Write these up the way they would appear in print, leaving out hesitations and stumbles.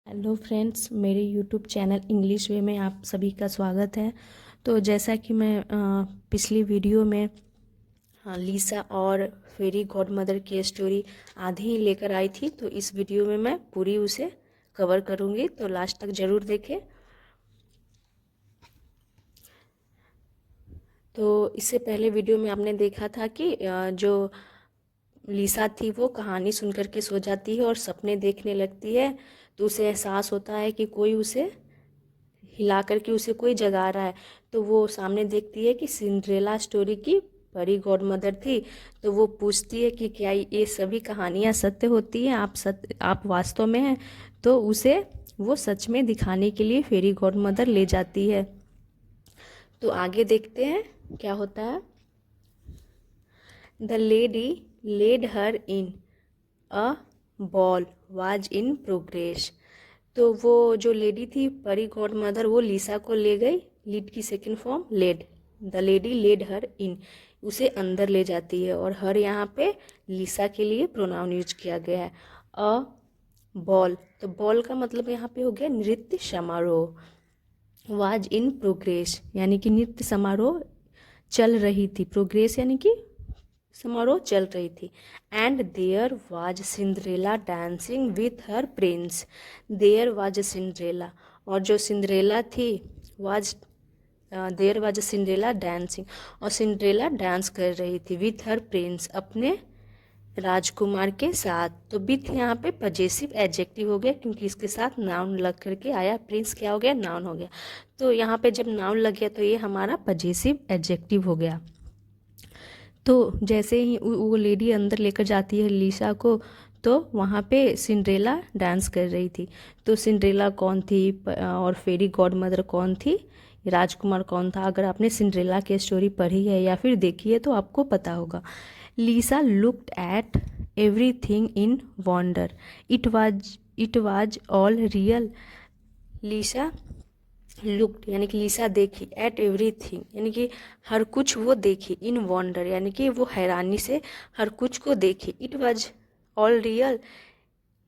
Hello friends, मेरे YouTube channel English वे में आप सभी का स्वागत है। तो जैसा कि मैं पिछली वीडियो में लीसा और फेरी गॉडमदर की स्टोरी आधी ही लेकर आई थी, तो इस वीडियो में मैं पूरी उसे कवर करूँगी, तो लास्ट तक ज़रूर देखें। तो इससे पहले वीडियो में आपने देखा था कि जो लीसा थी वो कहानी सुनकर के सो जाती है और सपने देखने लगती है, तो उसे एहसास होता है कि कोई उसे हिला करके उसे कोई जगा रहा है। तो वो सामने देखती है कि सिंड्रेला स्टोरी की परी गॉड मदर थी। तो वो पूछती है कि क्या ये सभी कहानियाँ सत्य होती हैं, आप वास्तव में हैं। तो उसे वो सच में दिखाने के लिए फेरी गॉड मदर ले जाती है। तो आगे देखते हैं क्या होता है। The lady led her in a ball was in progress. तो वो जो लेडी थी परी गॉड मदर, वो लीसा को ले गई। लीड की second form led. The lady led her in, उसे अंदर ले जाती है, और हर यहाँ पे लीसा के लिए प्रोनाउन यूज किया गया है। अ बॉल, तो बॉल का मतलब यहाँ पे हो गया नृत्य समारोह। वाज इन प्रोग्रेस यानी कि नृत्य समारोह चल रही थी। प्रोग्रेस यानी कि समारोह चल रही थी। And there was Cinderella dancing with her prince. There was Cinderella, और जो सिंड्रेला थी was there was Cinderella dancing, और सिंड्रेला डांस कर रही थी विथ हर प्रिंस, अपने राजकुमार के साथ। तो विथ यहाँ पे पजेसिव एडजेक्टिव हो गया, क्योंकि इसके साथ नाउन लग करके आया। प्रिंस क्या हो गया, नाउन हो गया। तो यहाँ पे जब नाउन लग गया तो ये हमारा पजेसिव एडजेक्टिव हो गया। तो जैसे ही वो लेडी अंदर लेकर जाती है लीसा को, तो वहाँ पे सिंड्रेला डांस कर रही थी। तो सिंड्रेला कौन थी और फेरी गॉड मदर कौन थी, राजकुमार कौन था, अगर आपने सिंड्रेला की स्टोरी पढ़ी है या फिर देखी है तो आपको पता होगा। Lisa looked at everything in wonder, it was all real. Lisa looked यानी कि लीसा देखी, एट एवरीथिंग यानी कि हर कुछ वो देखी, इन वंडर यानी कि वो हैरानी से हर कुछ को देखी। इट वाज ऑल रियल,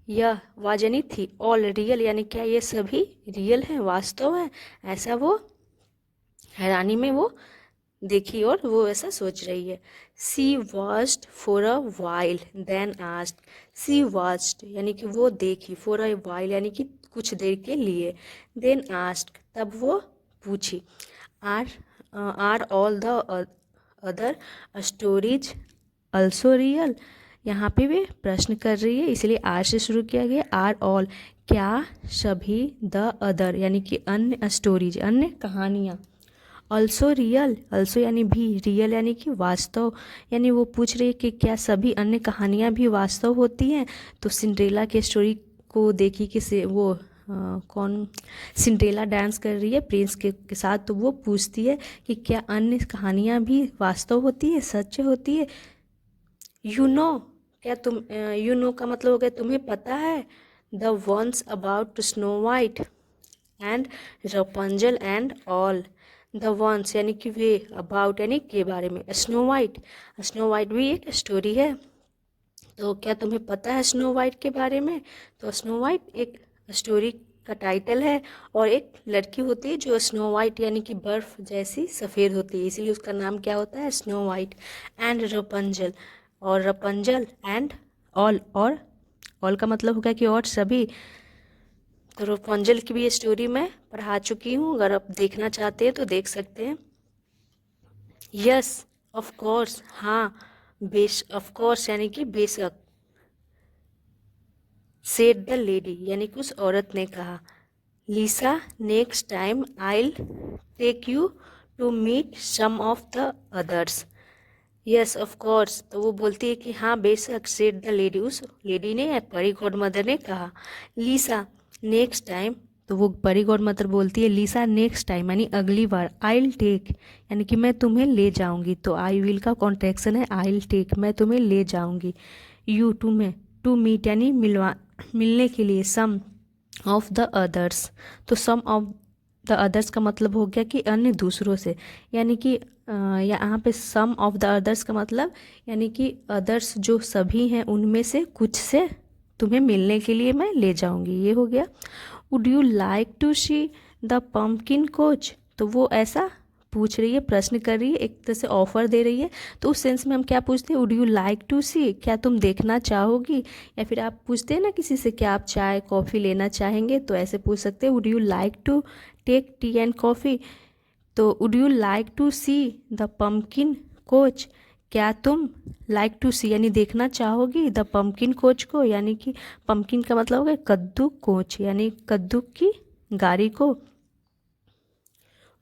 यह वाज यानी थी, ऑल रियल यानी क्या ये सभी रियल हैं, वास्तव है, ऐसा वो हैरानी में वो देखी और वो ऐसा सोच रही है। She watched for a while then asked. She watched यानी कि वो देखी, फॉर अ वाइल यानी कि कुछ देर के लिए, देन आस्क्ड तब वो पूछी। Are are all the other stories also real. यहाँ पे वे प्रश्न कर रही है, इसलिए आर से शुरू किया गया। आर ऑल, क्या सभी, द अदर यानी कि अन्य स्टोरीज, अन्य कहानियाँ, ऑल्सो रियल, ऑल्सो यानी भी, रियल यानी कि वास्तव, यानी वो पूछ रही है कि क्या सभी अन्य कहानियाँ भी वास्तव होती हैं। तो सिंड्रेला के स्टोरी को देखी कि से वो कौन, सिंड्रेला डांस कर रही है प्रिंस के साथ, तो वो पूछती है कि क्या अन्य कहानियाँ भी वास्तव होती है, सच होती है। यू नो, क्या तुम, यू नो का मतलब हो गया तुम्हें पता है। The ones about Snow White and Rapunzel and all. The ones यानी कि वे, अबाउट यानी के बारे में, स्नो वाइट, स्नो वाइट भी एक स्टोरी है। तो क्या तुम्हें पता है स्नो वाइट के बारे में। तो स्नो वाइट एक स्टोरी का टाइटल है, और एक लड़की होती है जो स्नो वाइट यानी कि बर्फ जैसी सफ़ेद होती है, इसीलिए उसका नाम क्या होता है, स्नो वाइट। एंड रपंजल, और रपंजल एंड ऑल, और ऑल का मतलब होगा कि और सभी। तो रपुंजल की भी ये स्टोरी मैं पढ़ा चुकी हूँ, अगर आप देखना चाहते हैं तो देख सकते हैं। यस ऑफ कोर्स, हाँ, ऑफ कोर्स यानी कि बेशक। सेड द लेडी यानी कि उस औरत ने कहा। Lisa next time I'll take you to meet some of the others. Yes of course, तो वो बोलती है कि हाँ बेशक, सेड द लेडी, उस लेडी ने या परी गॉड मदर ने कहा। लीसा नेक्स्ट टाइम, तो वो परी गॉड मदर बोलती है लीसा नेक्स्ट टाइम यानी अगली बार, आई विल टेक यानी कि मैं तुम्हें ले जाऊंगी। तो आई विल का कॉन्ट्रैक्शन है आई विल टेक, मैं तुम्हें ले जाऊंगी। यू, तुम्हें, टू मीट यानी मिलने के लिए, सम ऑफ द अदर्स, तो सम ऑफ द अदर्स का मतलब हो गया कि अन्य दूसरों से, यानी कि यहाँ पे सम ऑफ द अदर्स का मतलब यानी कि अदर्स जो सभी हैं उनमें से कुछ से तुम्हें मिलने के लिए मैं ले जाऊंगी। ये हो गया। Would you like to see the pumpkin coach, तो वो ऐसा पूछ रही है, प्रश्न कर रही है, एक तरह से ऑफर दे रही है। तो उस सेंस में हम क्या पूछते हैं, वुड यू लाइक टू सी, क्या तुम देखना चाहोगी। या फिर आप पूछते हैं ना किसी से क्या आप चाय कॉफ़ी लेना चाहेंगे, तो ऐसे पूछ सकते हैं, would you like to take tea and coffee. तो would you like to see the pumpkin coach, क्या तुम लाइक टू सी यानी देखना चाहोगी द पम्पकिन कोच को, यानी कि पम्पकिन का मतलब हो गया कद्दू, कोच यानी कद्दू की गाड़ी को।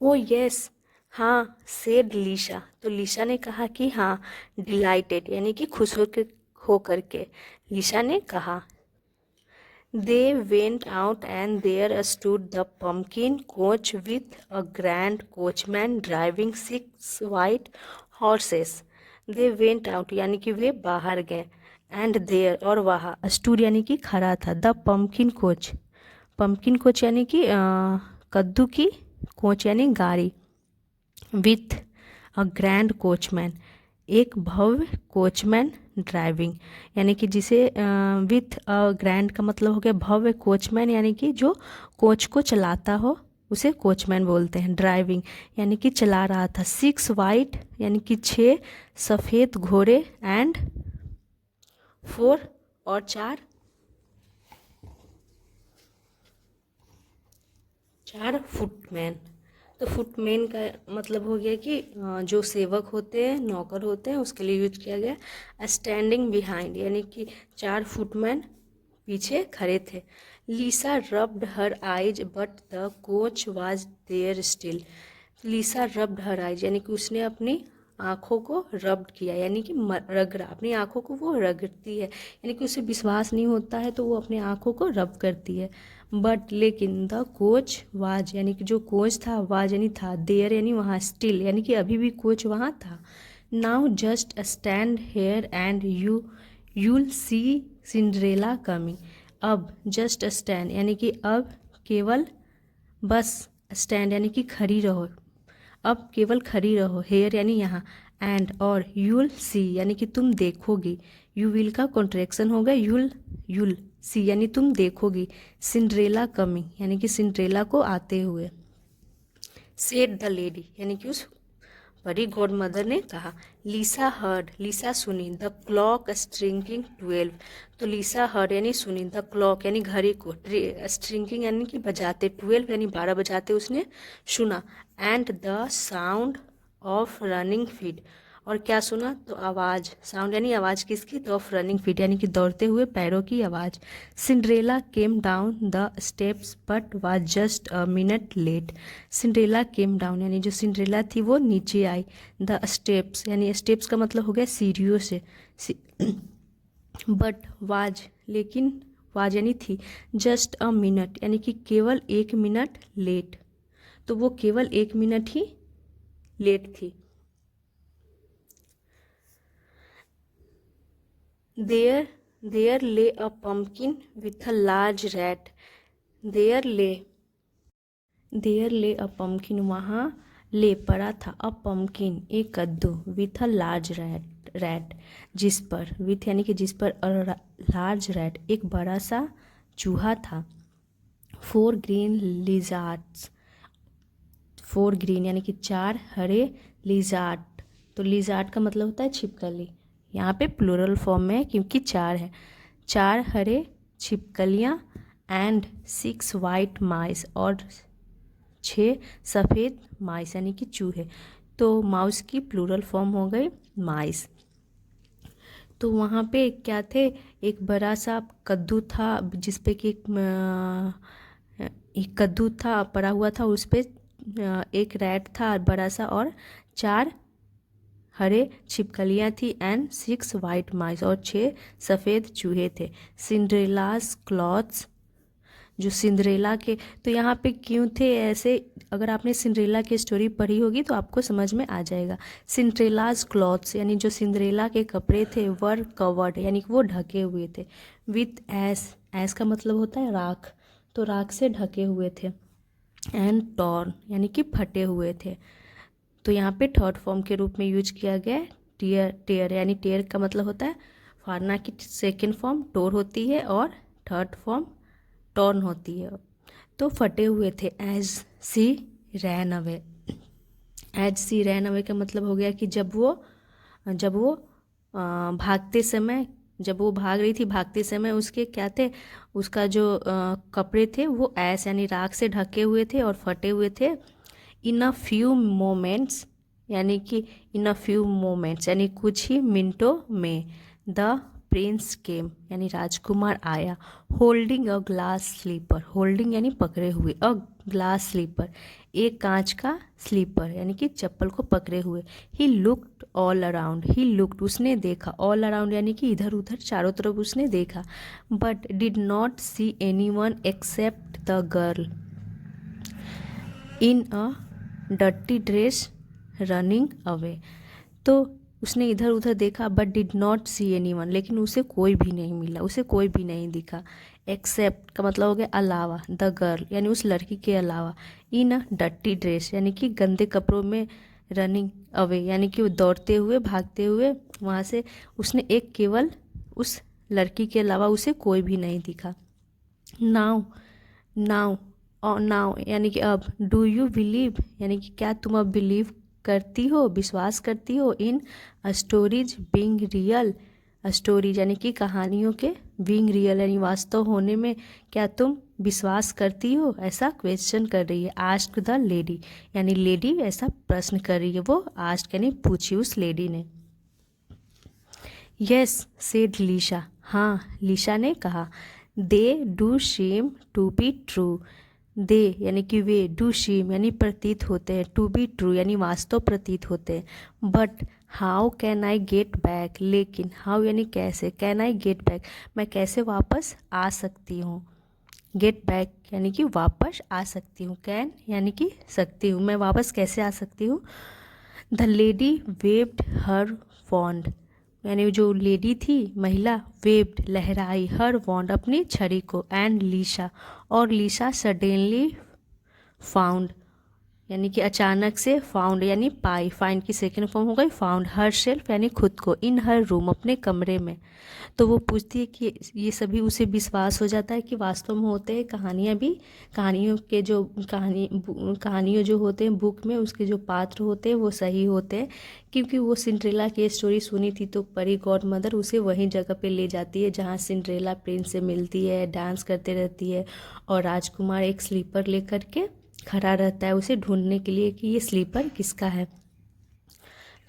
ओ यस, हाँ, सेड लीशा, तो लीशा ने कहा कि हाँ, डिलाइटेड यानी कि खुश हो करके लीशा ने कहा। They went out and there stood the pumpkin coach with a grand coachman driving 6 white horses. They went out यानी कि वे बाहर गए, and there और वहाँ stood यानी कि खड़ा था, the pumpkin coach, pumpkin coach यानी कि कद्दू की कोच यानी गाड़ी, विथ अ ग्रैंड कोचमैन, एक भव्य कोचमैन ड्राइविंग, यानी कि जिसे विथ अ ग्रैंड का मतलब हो गया भव्य, कोचमैन यानी कि जो कोच को चलाता हो उसे कोचमैन बोलते हैं। ड्राइविंग यानी कि चला रहा था। 6 वाइट यानी कि 6 सफ़ेद घोड़े, एंड 4 और 4 फुटमैन। तो फुटमैन का मतलब हो गया कि जो सेवक होते हैं, नौकर होते हैं, उसके लिए यूज किया गया। स्टैंडिंग बिहाइंड यानी कि 4 फुटमैन पीछे खड़े थे। Lisa rubbed her eyes but the coach was there still. Lisa rubbed her eyes यानी कि उसने अपनी आँखों को रब्ड किया, यानी कि रगड़ा, अपनी आँखों को वो रगड़ती है, यानी कि उसे विश्वास नहीं होता है तो वो अपनी आँखों को रब करती है। बट लेकिन द कोच वाज यानी कि जो कोच था, वाज यानी था, देयर यानी वहाँ, स्टिल यानी कि अभी भी कोच वहाँ था। Now just stand hair and you'll see Cinderella coming. अब जस्ट स्टैंड यानी कि अब केवल, बस स्टैंड यानी कि खड़ी रहो, अब केवल खड़ी रहो, हेयर यानी यहाँ, एंड और यूल सी यानी कि तुम देखोगी, यू विल का कॉन्ट्रैक्शन होगा यूल सी यानी तुम देखोगी, सिंड्रेला कमिंग यानी कि सिंड्रेला को आते हुए। सेड द लेडी यानी कि उस बड़ी गॉड मदर ने कहा। लीसा हर्ड, लीसा सुनी, द क्लॉक स्ट्रिंकिंग 12, तो लीसा हर्ड यानी सुनी, द क्लॉक यानी घड़ी को, स्ट्रिंकिंग यानी कि बजाते, 12 यानी 12 बजाते उसने सुना, and the sound of running feet, और क्या सुना, तो आवाज़, साउंड यानी आवाज़ किसकी, तो ऑफ रनिंग फीट यानी कि दौड़ते हुए पैरों की आवाज़। Cinderella came down the steps but was just a minute late. Cinderella came down यानी जो सिंड्रेला थी वो नीचे आई, द स्टेप्स यानी स्टेप्स का मतलब हो गया सीढ़ियों से, बट वाज लेकिन, वाज यानी थी, जस्ट अ मिनट यानी कि केवल 1 मिनट लेट, तो वो केवल 1 मिनट ही लेट थी। There lay a pumpkin with a large rat. There lay a pumpkin, वहाँ ले पड़ा था, a pumpkin एक कद्दू, with a large rat जिस पर, with यानी कि जिस पर, large rat एक बड़ा सा चूहा था। 4 green lizards, 4 ग्रीन यानी कि 4 हरे, लिजार्ड, तो लिजार्ड का मतलब होता है छिपकली, यहाँ पे प्लूरल फॉर्म में है क्योंकि 4 है। 4 हरे छिपकलियाँ, एंड 6 वाइट माइस, और 6 सफ़ेद माइस यानी कि चूहे, तो माउस की प्लूरल फॉर्म हो गई माइस। तो वहाँ पे क्या थे, एक बड़ा सा कद्दू था जिस पे कि एक कद्दू था पड़ा हुआ था, उस पे एक रैट था बड़ा सा, और 4 हरे छिपकलियाँ थी, एंड 6 वाइट माइस, और 6 सफ़ेद चूहे थे। सिंड्रेलास क्लॉथ्स, जो सिंड्रेला के, तो यहाँ पे क्यों थे ऐसे, अगर आपने सिंड्रेला की स्टोरी पढ़ी होगी तो आपको समझ में आ जाएगा। सिंड्रेलास क्लॉथ्स यानी जो सिंड्रेला के कपड़े थे, वर कवर्ड यानी कि वो ढके हुए थे, विथ ऐस का मतलब होता है राख, तो राख से ढके हुए थे, एंड टॉर्न यानी कि फटे हुए थे, तो यहाँ पे थर्ड फॉर्म के रूप में यूज किया गया है टेयर, टेयर यानी टेयर का मतलब होता है फारना की सेकेंड फॉर्म टोर होती है और थर्ड फॉर्म टॉर्न होती है। तो फटे हुए थे एज सी रैन अवे। एज सी रैन अवे का मतलब हो गया कि जब वो भागते समय, जब वो भाग रही थी, भागते समय उसके क्या थे, उसका जो कपड़े थे वो ऐस यानी राख से ढके हुए थे और फटे हुए थे। इन अ फ्यू मोमेंट्स यानी कि इन अ फ्यू मोमेंट्स यानी कुछ ही मिनटों में द प्रिंस केम यानी राजकुमार आया। Holding a glass slipper, holding यानी पकड़े हुए, अ ग्लास स्लीपर एक कांच का स्लीपर यानी कि चप्पल को पकड़े हुए। He looked all around, he looked उसने देखा, ऑल अराउंड यानी कि इधर उधर चारों तरफ उसने देखा। But did not see anyone except the girl in a dirty dress running away. तो उसने इधर उधर देखा but did not see anyone, लेकिन उसे कोई भी नहीं मिला, उसे कोई भी नहीं दिखा। एक्सेप्ट का मतलब हो गया अलावा, द गर्ल यानी उस लड़की के अलावा, इन अ डर्टी ड्रेस यानी कि गंदे कपड़ों में, रनिंग अवे यानी कि वो दौड़ते हुए भागते हुए वहाँ से, उसने एक केवल उस लड़की के अलावा उसे कोई भी नहीं दिखा। नाउ नाउ और नाउ यानी कि अब, डू यू बिलीव यानी कि क्या तुम अब बिलीव करती हो, विश्वास करती हो, in stories being real, stories यानी कि कहानियों के, बीइंग रियल यानी वास्तव होने में क्या तुम विश्वास करती हो, ऐसा क्वेश्चन कर रही है। आस्क द लेडी यानी लेडी ऐसा प्रश्न कर रही है, वो आस्क यानी पूछी उस लेडी ने। यस सेड लीशा, हाँ लीशा ने कहा। They do seem to be true, they यानी कि वे, डू सीम यानी प्रतीत होते हैं, टू बी ट्रू यानी वास्तव प्रतीत होते हैं। But how can I get back, लेकिन हाउ यानी कैसे, कैन आई गेट बैक मैं कैसे वापस आ सकती हूँ। गेट बैक यानी कि वापस आ सकती हूँ, कैन यानी कि सकती हूँ, मैं वापस कैसे आ सकती हूँ। द लेडी वेव्ड हर वॉन्ड यानी जो लेडी थी महिला, वेव्ड लहराई, हर वॉन्ड अपनी छड़ी को, एंड लीशा और लीशा सडनली फाउंड यानी कि अचानक से, फाउंड यानी पाई, फाइंड की सेकेंड फॉर्म हो गई फाउंड, हर सेल्फ यानी खुद को, इन हर रूम अपने कमरे में। तो वो पूछती है कि ये सभी उसे विश्वास हो जाता है कि वास्तव में होते हैं। कहानियाँ भी, कहानियों के जो कहानियों जो होते हैं बुक में, उसके जो पात्र होते हैं वो सही होते हैं, क्योंकि वो सिंड्रेला की स्टोरी सुनी थी तो परी गॉड मदर उसे वहीं जगह पे ले जाती है जहाँ सिंड्रेला प्रिंस से मिलती है, डांस करते रहती है और राजकुमार एक स्लीपर लेकर के खड़ा रहता है उसे ढूंढने के लिए कि ये स्लीपर किसका है।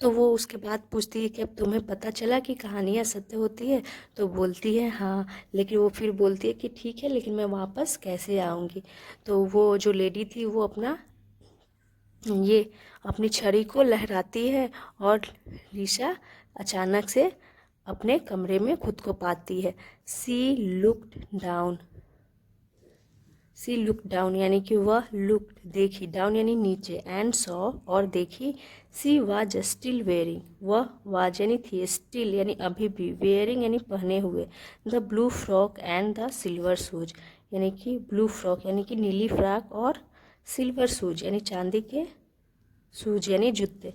तो वो उसके बाद पूछती है कि अब तुम्हें पता चला कि कहानियाँ सत्य होती है, तो बोलती है हाँ, लेकिन वो फिर बोलती है कि ठीक है लेकिन मैं वापस कैसे आऊँगी। तो वो जो लेडी थी वो ये अपनी छड़ी को लहराती है और लीशा अचानक से अपने कमरे में खुद को पाती है। सी looked down, see look down यानी कि वह लुक्ड देखी, डाउन यानी नीचे, एंड सॉ और देखी, सी वाज स्टिल वेयरिंग, वह वाज यानी थी, स्टिल यानी अभी भी, वेयरिंग यानी पहने हुए, the blue frock and the silver shoes यानी कि ब्लू फ्रॉक यानी कि नीली फ्रॉक और सिल्वर शूज यानी चांदी के शूज यानी जूते।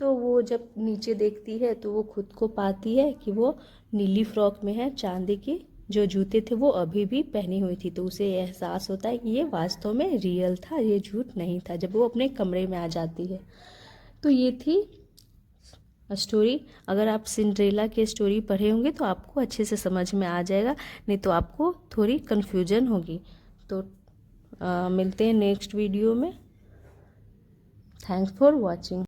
तो वो जब नीचे देखती है तो वो खुद को पाती है कि वो नीली फ्रॉक में है, चांदी की जो जूते थे वो अभी भी पहनी हुई थी। तो उसे एहसास होता है कि ये वास्तव में रियल था, ये झूठ नहीं था, जब वो अपने कमरे में आ जाती है। तो ये थी स्टोरी। अगर आप सिंड्रेला की स्टोरी पढ़े होंगे तो आपको अच्छे से समझ में आ जाएगा, नहीं तो आपको थोड़ी कन्फ्यूजन होगी। तो मिलते हैं नेक्स्ट वीडियो में। Thanks for watching.